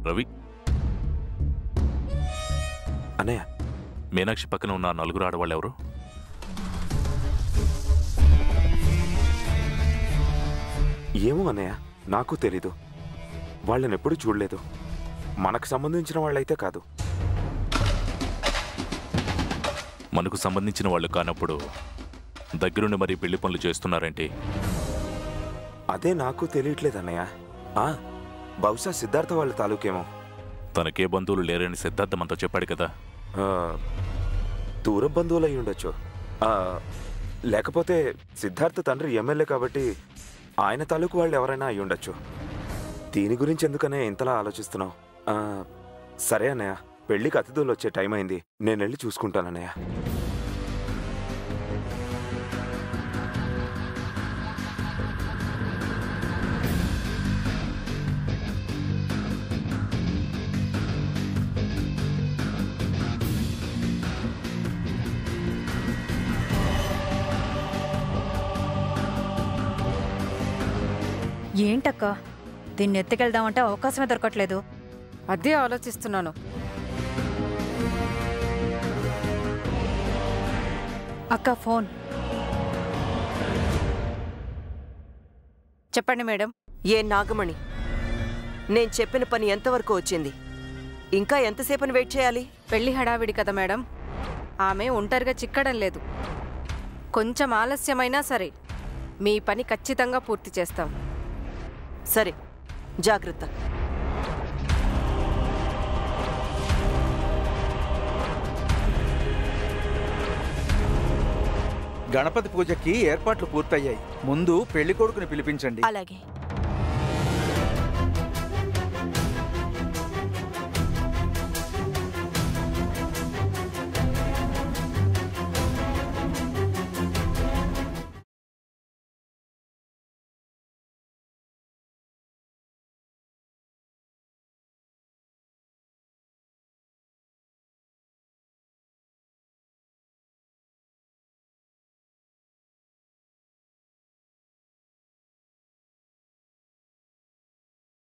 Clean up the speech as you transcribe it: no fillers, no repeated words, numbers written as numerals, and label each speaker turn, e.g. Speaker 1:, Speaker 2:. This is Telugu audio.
Speaker 1: రవి,
Speaker 2: అన్నయ్య,
Speaker 1: మీనాక్షి పక్కన ఉన్న నలుగురు ఆడవాళ్ళు ఎవరు?
Speaker 2: ఏమో అన్నయ్య, నాకు తెలీదు. వాళ్ళని ఎప్పుడు చూడలేదు. మనకు సంబంధించిన వాళ్ళైతే కాదు.
Speaker 1: మనకు సంబంధించిన వాళ్ళు కానప్పుడు దగ్గరుండి మరీ పెళ్లి పనులు చేస్తున్నారేంటి?
Speaker 2: అదే నాకు తెలియట్లేదు అన్నయ్య. బహుశా సిద్ధార్థ వాళ్ళ తాలూకేమో.
Speaker 1: తనకే బంధువులు లేరని సిద్ధార్థం అంతా చెప్పాడు కదా.
Speaker 2: దూర బంధువులు అయి ఉండొచ్చు. లేకపోతే సిద్ధార్థ తండ్రి ఎమ్మెల్యే కాబట్టి ఆయన తాలూకు వాళ్ళు ఎవరైనా అయి ఉండొచ్చు. దీని గురించి ఎందుకనే ఇంతలా ఆలోచిస్తున్నావు? సరే అన్నయ్య, పెళ్లికి అతిథులు వచ్చే టైం అయింది. నేను వెళ్ళి చూసుకుంటానన్నయ్య.
Speaker 3: ఏంటక్క, దీన్ని ఎత్తుకెళ్దామంటే అవకాశమే దొరకట్లేదు.
Speaker 4: అదే ఆలోచిస్తున్నాను.
Speaker 3: అక్క ఫోన్.
Speaker 4: చెప్పండి మేడం.
Speaker 5: ఏ నాగమణి, నేను చెప్పిన పని ఎంతవరకు వచ్చింది? ఇంకా ఎంతసేపని వెయిట్ చేయాలి?
Speaker 4: పెళ్లి హడావిడి కదా మేడం, ఆమె ఒంటరిగా చిక్కడం లేదు. కొంచెం ఆలస్యమైనా సరే మీ పని ఖచ్చితంగా పూర్తి చేస్తాం.
Speaker 5: సరే, జాగ్రత్త.
Speaker 6: గణపతి పూజకి ఏర్పాట్లు పూర్తయ్యాయి. ముందు పెళ్లి కొడుకుని పిలిపించండి.
Speaker 3: అలాగే.